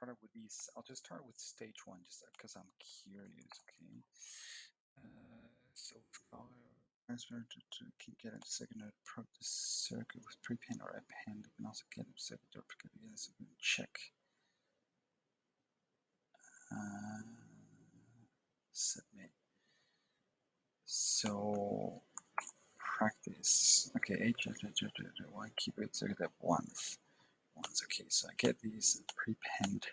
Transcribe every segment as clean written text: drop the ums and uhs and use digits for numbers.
start with these. I'll just start with stage one, just because I'm curious. Okay. So transfer to keep getting a second approach the circuit with pre-pen or append. You can also get a second duplicate. Yes, check. Submit. So practice. Okay, why keep it so that once. Okay, so I get these pre-penned.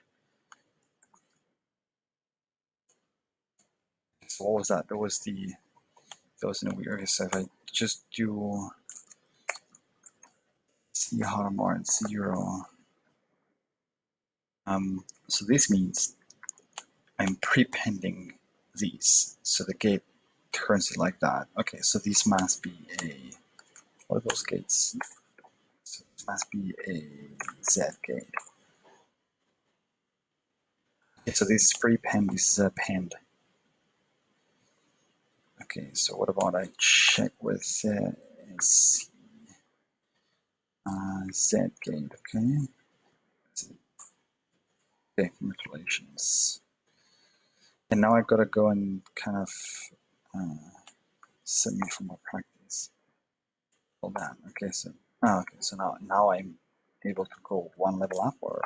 So what was that? That was in a weird. So if I just do C hotmart 0, so this means I'm prepending these. So the gate turns it like that. Okay, so this must be what are those gates? So this must be a Z gate. Okay, so this is prepend, this is append. Okay, so what about I check with Z gate, okay? Okay, congratulations. And now I've got to go and kind of submit for my practice. Hold on. Okay, so now I'm able to go one level up, or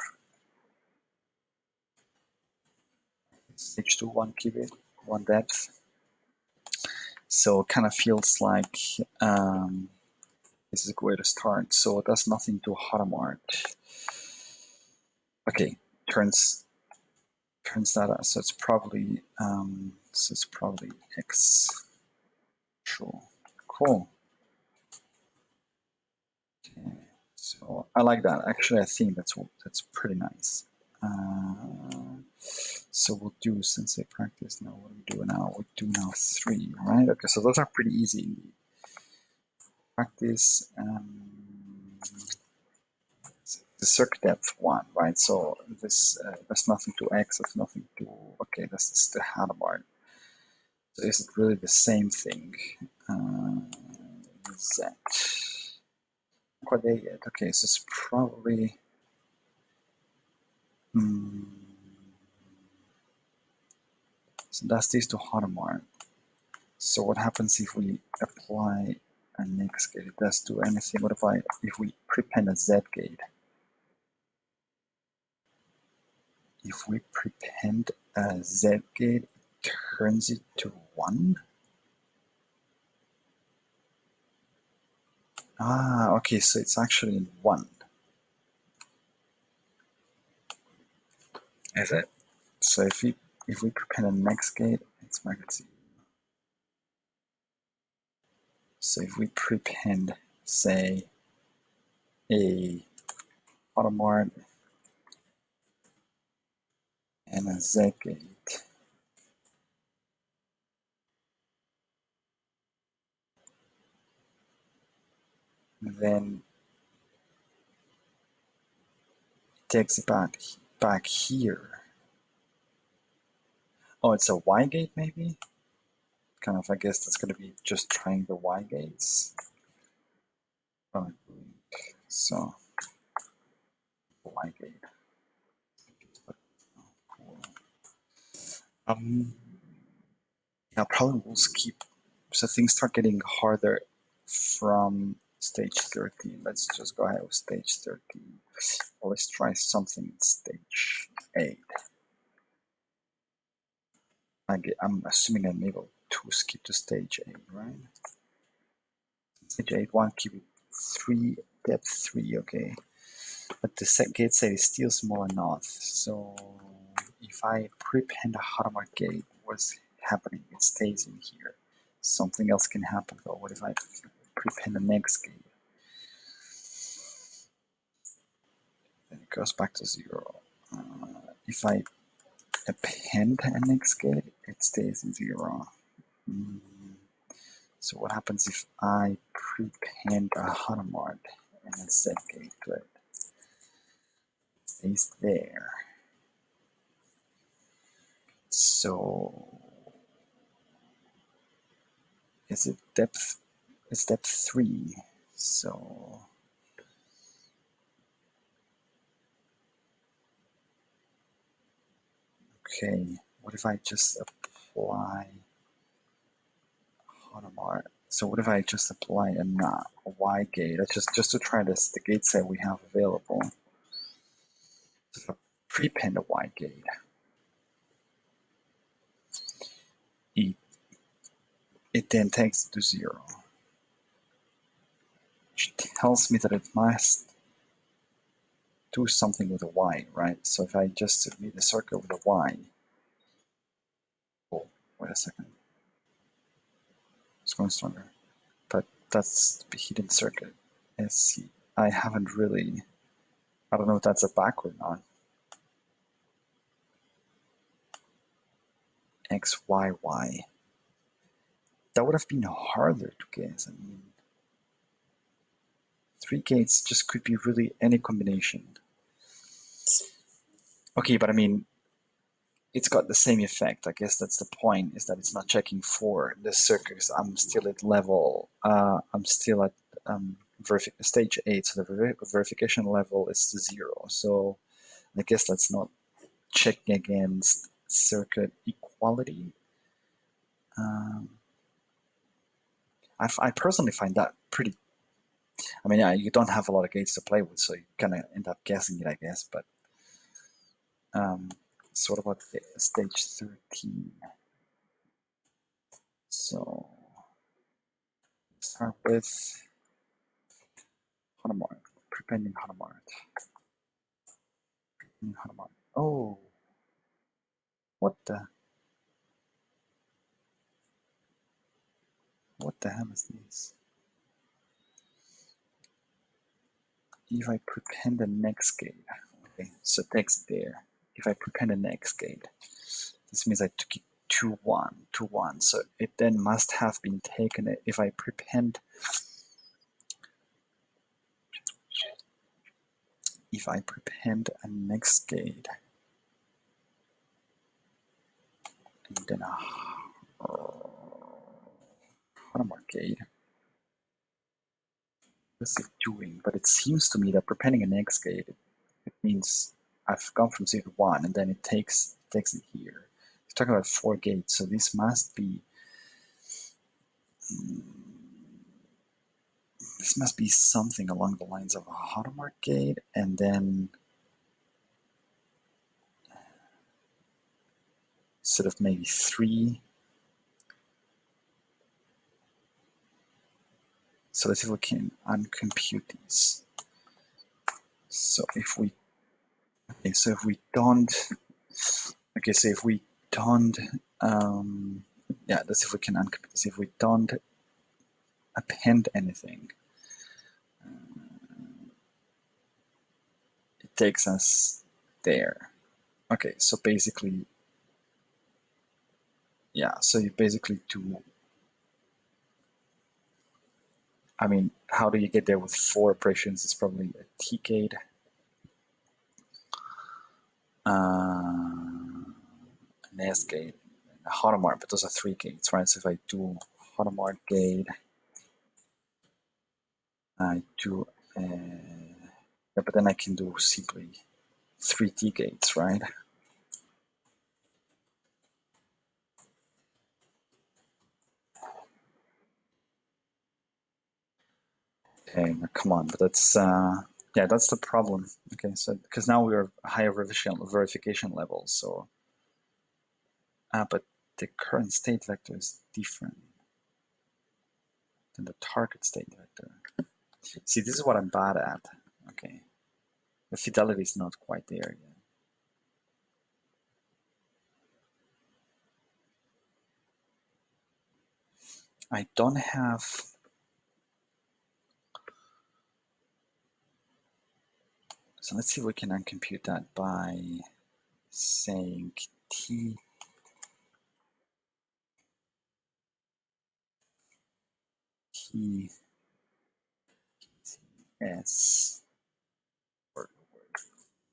stage 2, 1 qubit, 1 depth. So it kind of feels like this is a good way to start. So it does nothing to hotmart. Okay, turns that out. So it's probably X. Sure. Cool. Okay. So I like that. Actually, I think that's pretty nice. So we'll do sensei practice now. What do we do now? We do now 3, right? Okay, so those are pretty easy indeed. Practice the circuit depth 1, right? So this there's nothing to X, there's nothing to, okay, this is the hotmart. So is it really the same thing? Z. Not quite there yet. Okay, so it's probably so that's this to hotmart. So what happens if we apply a next gate? It does do anything. What if we prepend a Z gate? If we prepend a Z gate, it turns it to 1. Ah, okay, so it's actually in 1. Is it? So if we prepend a next gate, it's magnitude. So if we prepend, say, a hotmart and a Z gate, then it takes it back here. Oh, it's a Y gate maybe? Kind of, I guess that's going to be just trying the Y gates. So, Y gate. Yeah, probably we'll skip. So things start getting harder from stage 13. Let's just go ahead with stage 13. Well, let's try something in stage 8. I'm assuming I'm able to skip to stage 8, right? Stage 8, 1 qubit, 3, depth 3, okay. But the gate set is still small enough. So if I prepend a hotmart gate, what's happening? It stays in here. Something else can happen though. What if I prepend the next gate? Then it goes back to 0. If I append a next gate, it stays in 0. So what happens if I prepend a hotmart and a Z gate to it? It stays there. So is it depth? It's depth 3. So Okay, what if I just apply Hadamard? So what if I just apply a Y gate? That's just to try this, the gate set we have available. So if I prepend a Y gate, it then takes it to 0, which tells me that it must do something with a Y, right? So if I just submit a circuit with a Y, oh, wait a second, it's going stronger, but that's the hidden circuit. SC. I haven't really, I don't know if that's a back or not. XYY. That would have been harder to guess. I mean, 3 gates just could be really any combination. Okay, but I mean, it's got the same effect. I guess that's the point, is that it's not checking for the circuits. I'm still at level, I'm still at stage 8, so the verification level is 0. So I guess that's not checking against circuit equality. I personally find that pretty. I mean, yeah, you don't have a lot of gates to play with, so you kind of end up guessing it, I guess. But so what about stage 13? So start with Hadamard, prepending Hadamard. Oh, what the hell is this? If I prepend the next gate, okay, so text there. If I prepend the next gate, this means I took it 2-1. So it then must have been taken. If I prepend a next gate, and then a Hadamard gate, what's it doing? But it seems to me that prepending a next gate, it means I've gone from 0 to 1, and then it takes it here. It's talking about 4 gates, so this must be something along the lines of a Hadamard gate, and then sort of maybe 3. So let's see if we can uncompute these. So if we don't, okay, so if we don't, yeah, let's see if we can uncompute this. If we don't append anything, it takes us there. Okay, so basically, yeah, so you basically do, I mean, how do you get there with 4 operations? It's probably a T gate, an S gate, a Hadamard, but those are 3 gates, right? So if I do Hadamard gate, I do, yeah, but then I can do simply 3 T gates, right? Okay, come on, but that's yeah, that's the problem. Okay, so because now we're higher verification level, so but the current state vector is different than the target state vector. See, this is what I'm bad at. Okay, the fidelity is not quite there yet. I don't have. So let's see if we can uncompute that by saying T S or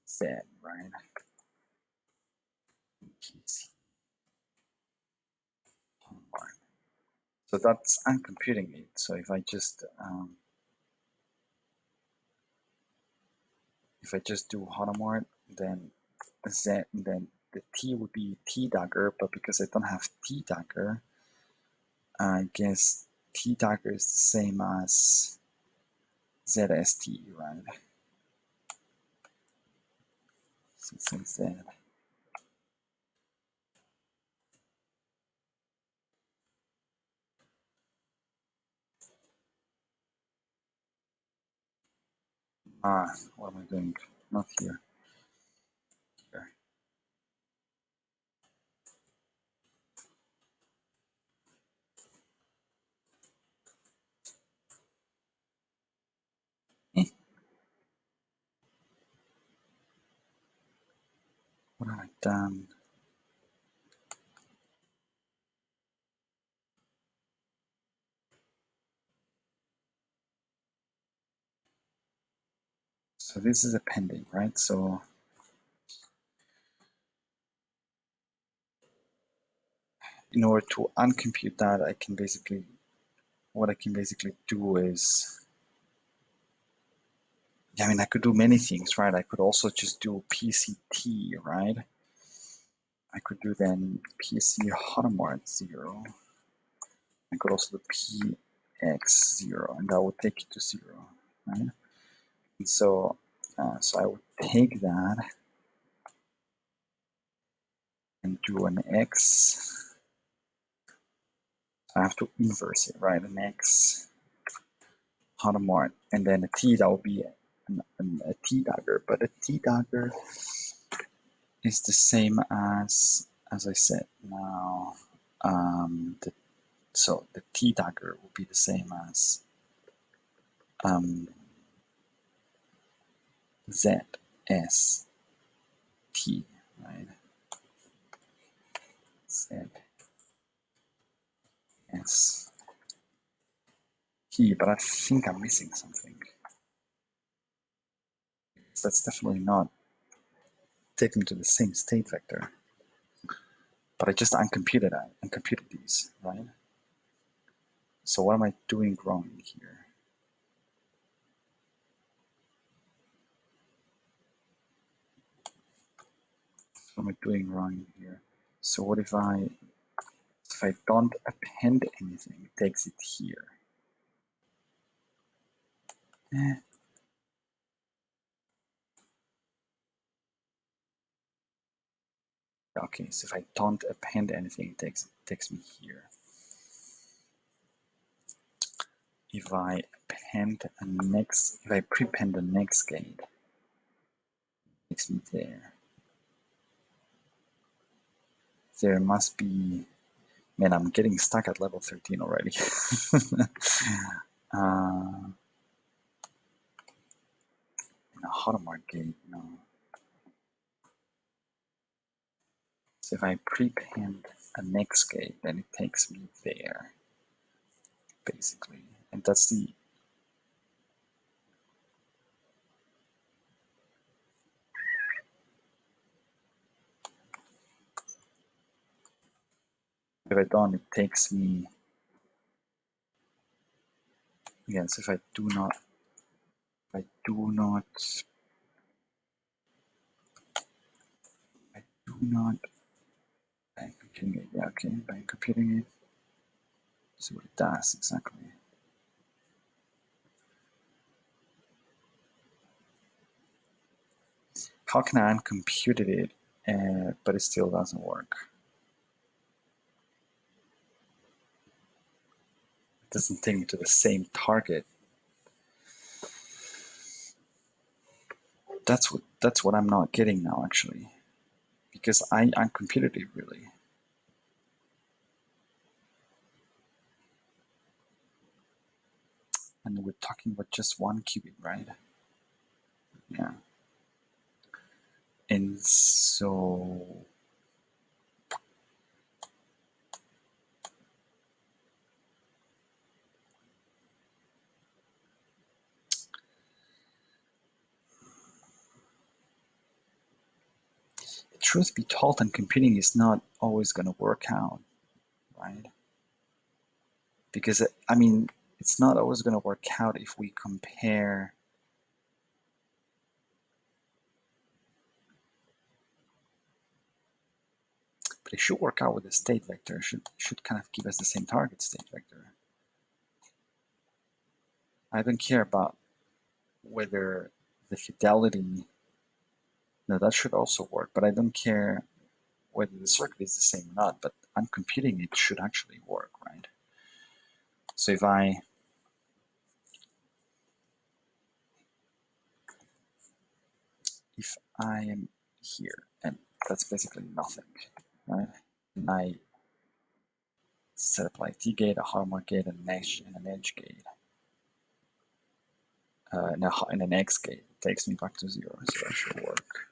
Z, right? So that's uncomputing it. So if I just do Hadamard, then Z, then the T would be T dagger, but because I don't have T dagger, I guess T dagger is the same as ZST, right? So it's Z. What am I doing? Not here. Here. Eh, what have I done? So this is a pending, right? So in order to uncompute that, what I can basically do is, I mean, I could do many things, right? I could also just do PCT, right? I could do then PC Hotmart 0. I could also do PX 0, and that would take it to 0, right? And so, so I would take that and do an X. I have to inverse it, right? An X Hotmart, and then a T, that would be a T dagger, but a T dagger is the same as I said now. So the T dagger will be the same as ZS T, right? ZS T, but I think I'm missing something. That's definitely not taken to the same state vector. But I just uncomputed these, right? So what am I doing wrong here? What am I doing wrong here? So what if I don't append anything, it takes it here. Okay, so if I don't append anything, it takes me here. If I prepend the next gate, it takes me there. There must be, man, I'm getting stuck at level 13 already. In a Hotmart gate, no. So if I prepend a next gate, then it takes me there, basically. And that's the, if I don't, it takes me, yes, if I do not, I do not by computing it, yeah, okay, by computing it, see what it does exactly. How can I uncompute it, but it still doesn't work? It doesn't take me to the same target. That's what I'm not getting now, actually, because I uncomputed it really. And we're talking about just one qubit, right? Yeah. And so the truth be told, and computing is not always going to work out, right? Because, I mean, it's not always going to work out if we compare But it should work out with the state vector. Should kind of give us the same target state vector. I don't care about whether the fidelity, no, that should also work, but I don't care whether the circuit is the same or not, but I'm computing it should actually work, right? So if I am here, and that's basically nothing, right? And I set up like T gate, a Harmonic gate, and an edge gate, and an X gate. It takes me back to 0, so that should work.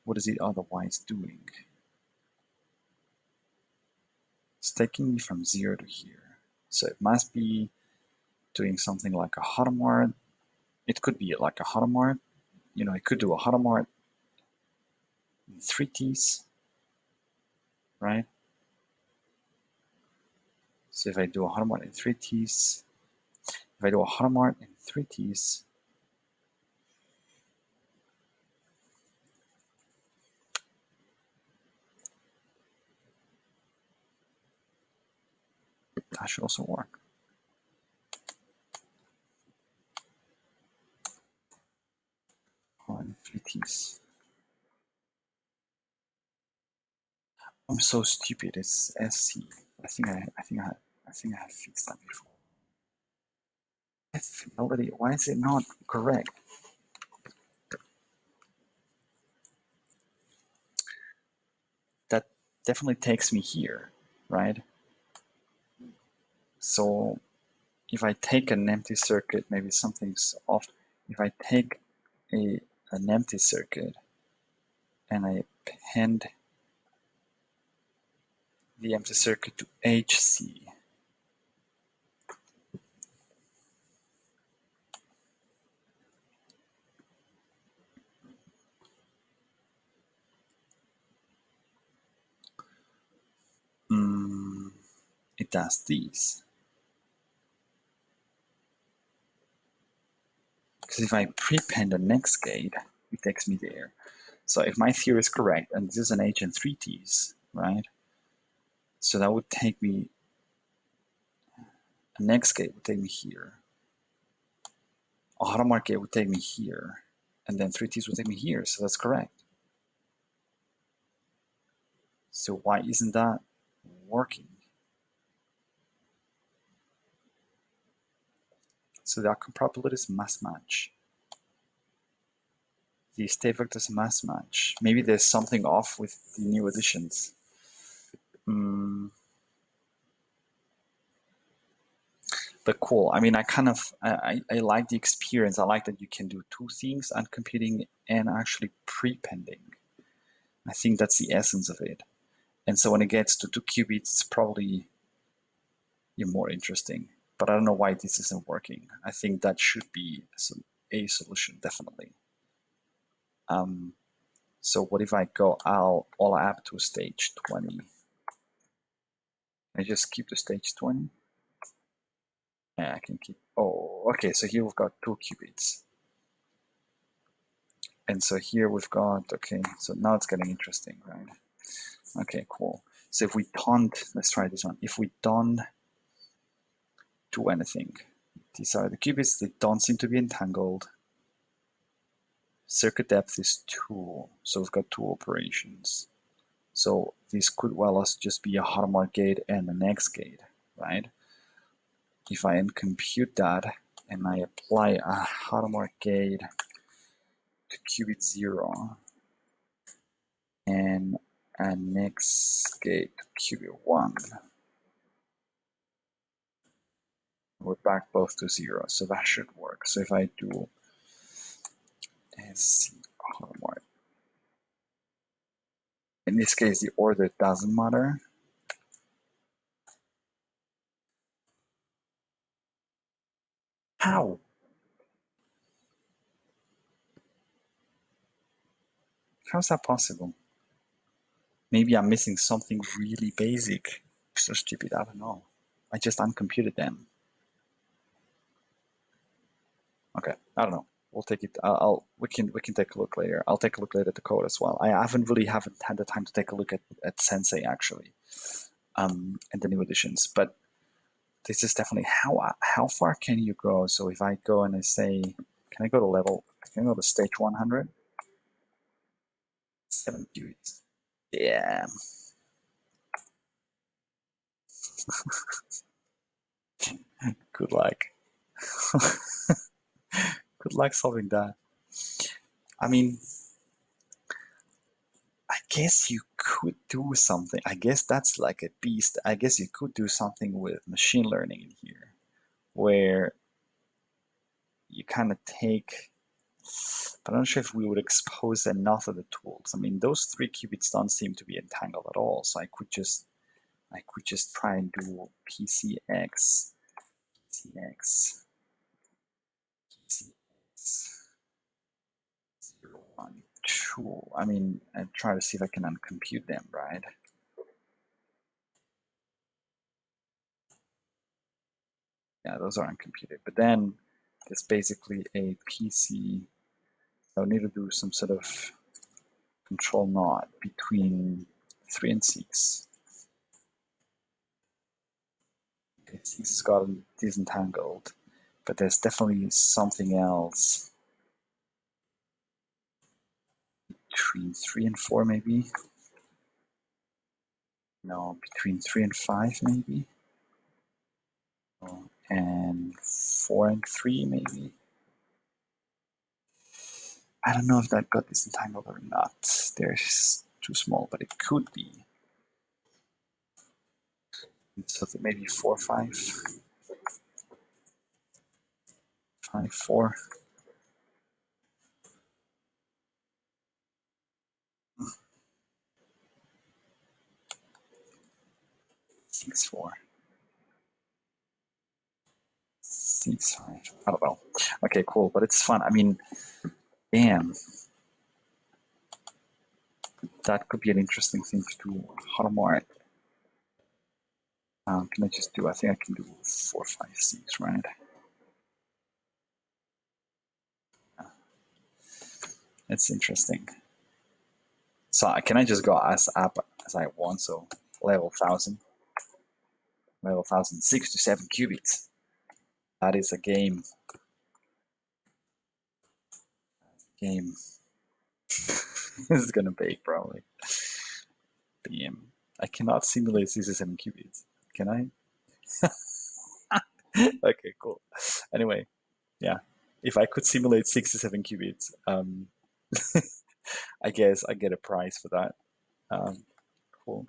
What is it otherwise doing? It's taking me from 0 to here. So it must be doing something like a Hadamard. It could be like a Hadamard. You know, it could do a Hadamard in 3 T's, right? So if I do a Hadamard in 3 T's, if I do a Hadamard in 3 T's, that should also work. On 3 T's. I'm so stupid. It's SC. I think I have fixed that before. That's fidelity. Why is it not correct? That definitely takes me here, right? So if I take an empty circuit, maybe something's off. If I take an empty circuit and I append the empty circuit to HC, it does these. Because if I prepend the next gate, it takes me there. So if my theory is correct, and this is an H and 3 T's, right? So that would take me, the next gate would take me here. A Hadamard gate would take me here. And then 3 T's would take me here, so that's correct. So why isn't that working? So the outcome probabilities must match. The state vectors must match. Maybe there's something off with the new additions. But cool. I mean, I like the experience. I like that you can do 2 things, uncomputing and actually prepending. I think that's the essence of it. And so when it gets to 2 qubits, it's probably more interesting. But I don't know why this isn't working. I think that should be a solution, definitely. So what if I go out all up to stage 20? I just keep the stage 20? Yeah, I can keep. Oh, okay. So here we've got 2 qubits. And so here we've got, okay, so now it's getting interesting, right? Okay, cool. So if we don't, let's try this one. If we don't do anything, these are the qubits, they don't seem to be entangled. Circuit depth is 2, so we've got 2 operations. So this could well as just be a Hadamard gate and an X gate, right? If I compute that and I apply a Hadamard gate to qubit 0 and a next gate to qubit 1, we're back both to 0, so that should work. So if I do SC Hadamard, in this case the order doesn't matter. How? How's that possible? Maybe I'm missing something really basic. So stupid, I don't know. I just uncomputed them. Okay, I don't know. we'll take it. We can take a look later. I'll take a look later at the code as well. I haven't had the time to take a look at Sensei actually, and the new additions. But this is definitely how far can you go? So if I go and I say, can I go to level? Can I go to stage 100? 7 qubits. Yeah. Good luck. Good luck solving that. I mean, I guess you could do something. I guess that's like a beast. I guess you could do something with machine learning in here, where you kind of take, but I'm not sure if we would expose enough of the tools. I mean, those 3 qubits don't seem to be entangled at all. So I could just try and do PCX, PCX, PCX, 0, 1, 2. I mean, and try to see if I can uncompute them, right? Yeah, those are uncomputed. But then there's basically a PC. I would need to do some sort of control knot between 3 and 6. Okay, 6 has gotten disentangled, but there's definitely something else between 3 and 4 maybe. No, between 3 and 5 maybe. Oh, and 4 and 3 maybe. I don't know if that got disentangled or not. They're too small, but it could be. So maybe 4, 5, 5, 4. 6, 4. 6, 5. I don't know. Okay, cool, but it's fun. I mean, damn. That could be an interesting thing to do. How more? Can I just do? I think I can do 4, 5, 6, right? It's interesting. So can I just go as up as I want? So level 1000, level 1000, 6 to 7 qubits. That is a game. Game. This is gonna bake probably. Damn. I cannot simulate 6 to 7 qubits. Can I? Okay, cool. Anyway, yeah. If I could simulate 6 to 7 qubits, I guess I get a prize for that. Cool.